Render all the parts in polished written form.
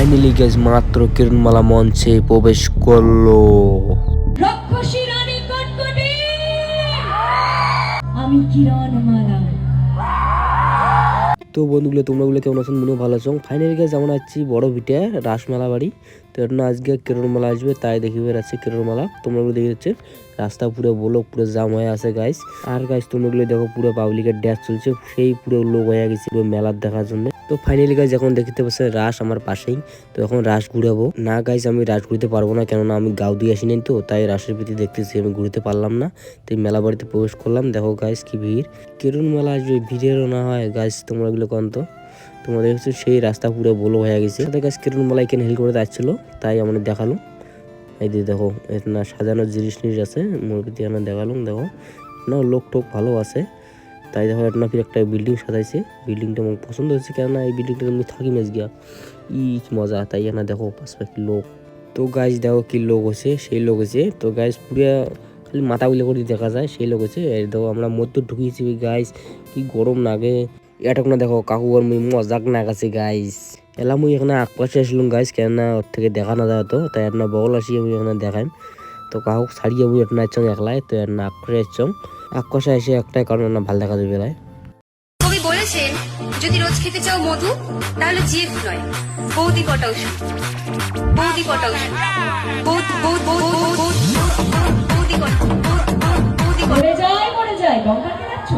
Finally guys মাত্র কিরণমালা মঞ্চে প্রবেশ করলো। রক্ষসী রানী কটকটি, আমি কিরণমালা। তো বন্ধুগুলো তোমরা কেমন আছেন? মনে ভালো আছো? ফাইনালি গাইস আমরা আছি বড় ভিটে রাসমেলা বাড়ি। তো এটা আজকে কিরণমালা আসবে, তাই দেখিবে আছে কিরণমালা। তোমরা দেখে যাচ্ছে রাস্তা পুরো পুরো জাম হয়ে আছে গাইস। আর গাইস তোমরা দেখো পুরো পাবলিকের ড্যান্স চলছে, সেই পুরো লোক হয়ে গেছে পুরো মেলার দেখার জন্য। তো ফাইনালি গাইস এখন দেখতে পাচ্ছেন রাস আমার পাশেই। তো এখন রাস ঘুরাবো না গাইস, আমি রাস ঘুরতে পারবো না, কেননা আমি গাও দিয়ে আসি নাই। তো তাই রাসের প্রীতি দেখতেছি, আমি ঘুরতে পারলাম না। তাই মেলা বাড়িতে প্রবেশ করলাম। দেখো গাইস কি ভিড়, কিরণমালা আসবে, ভিড়েরও না হয় গাইস। তোমরা কন্ত তোমাদের হচ্ছে সেই রাস্তা পুরো বলো হয়ে গেছে। সাথে গাছ কিরণমালা এখানে হেল করে যাচ্ছিল, তাই আমাদের দেখালো। এই যে দেখো না সাজানোর জিনিস আছে মুরগি দিয়ে দেখালাম। দেখো না লোক টোক ভালো আছে, তাই দেখো এটা ফির একটা বিল্ডিং সাজাইছে। বিল্ডিংটা আমার পছন্দ হয়েছে, কেননা এই বিল্ডিংটা আমি থাকি মেজ গিয়া মজা। তাই এখানে দেখো পাশে লোক। তো গাছ দেখো কি লোক হচ্ছে, সেই লোক হচ্ছে। তো গাছ পুরা খালি মাথা উলে করে দেখা যায়, সেই লোক হচ্ছে। এই দেখো আমরা মধ্যে ঢুকিয়েছি গাইস, কি গরম লাগে। এটা কোনো দেখো কাকু আর মজাক না গেছে গাইস। এলাম মুই এখানে আকাশে আসলাম গাইস, কেননা ওর থেকে দেখা না যায় তো, তাই আপনার বগল আসি আমি এখানে দেখাইম। তো কাকু ছাড়িয়ে আমি এটা আসছং একলাই, তো এর না আকাশে আসছং। আকাশে এসে একটাই কারণ না ভালো দেখা যাবে বেলায়। কবি বলেছেন, যদি রোজ খেতে চাও মধু, তাহলে জিএফ নয়, বৌদি পটাও শুধু, বৌদি পটাও শুধু, মরে যায় গঙ্গা যাচ্ছ।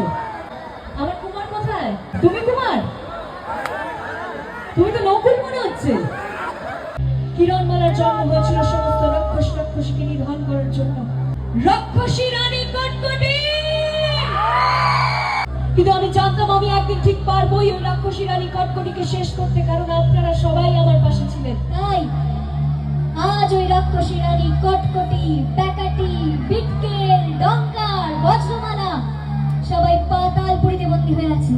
আমার কুমার কোথায়? তুমি কুমার? তুমি তো নকুল মনে হচ্ছে। কিরণমালার জন্ম হয়েছিল সমস্ত রাক্ষসীকে নিধন করার জন্য। রক্ষসী রানী কটকটি, কিন্তু আমি জানতাম আমি একদিন ঠিক পারবোই ওই রাক্ষসী রানী কটকটিকে শেষ করতে, কারণ আপনারা সবাই আমার পাশে ছিলেন। তাই আজ ওই রাক্ষসী রানী কটকটি, প্যাকাটি, বিটকেল, ডঙ্কার, বজ্রমালা সবাই পাতালপুরীতে বন্দী হয়ে আছে।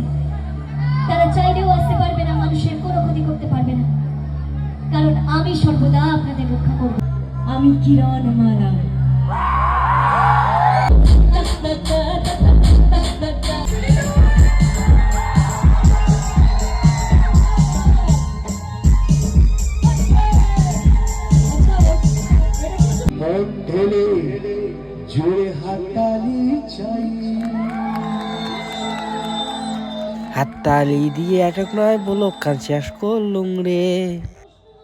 তারা চাইলেও আসতে পারবে না, মানুষের কোনো ক্ষতি করতে পারবে না, কারণ আমি সর্বদা আপনাদের রক্ষা করব। আমি কিরণমালা। জোরে হাততালি চাই, হাততালি দিয়ে এটক নয় বলো কান শেষ করলুম রে।